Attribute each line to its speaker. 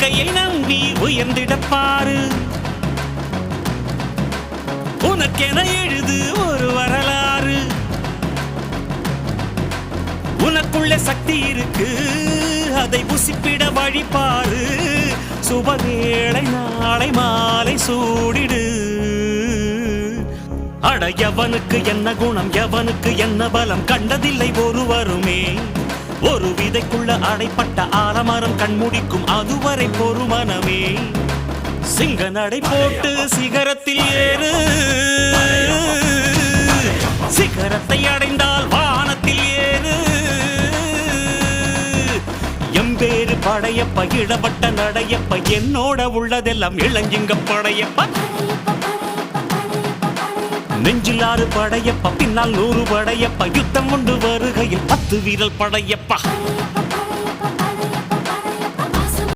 Speaker 1: கையை நம்பி உயர்ந்திடப்பாரு உனக்கென எழுது ஒரு வரலாறு உனக்குள்ள சக்தி இருக்கு அதை புசிப்பிட வழிபாரு சுபவேளை நாளை மாலை சூடிடு அட எவனுக்கு என்ன குணம் எவனுக்கு என்ன பலம் கண்டதில்லை ஒருவருமே ஒரு விதைக்குள்ள அடைப்பட்ட ஆலமரம் கண்முடிக்கும் அதுவரை பொறுமனமே சிங்க நடை போட்டு சிகரத்தில் ஏறு சிகரத்தை அடைந்தால் வானத்தில் ஏறு எம்பேரு படையப்ப இடப்பட்ட நடையப்ப என்னோட உள்ளதெல்லாம் இளஞ்சிங்க படையப்ப நெஞ்சில் 6 படையப்ப பின்னால் 100 படையப்ப யுத்தம் கொண்டு வருகையில் 10 வீரல் படையப்பா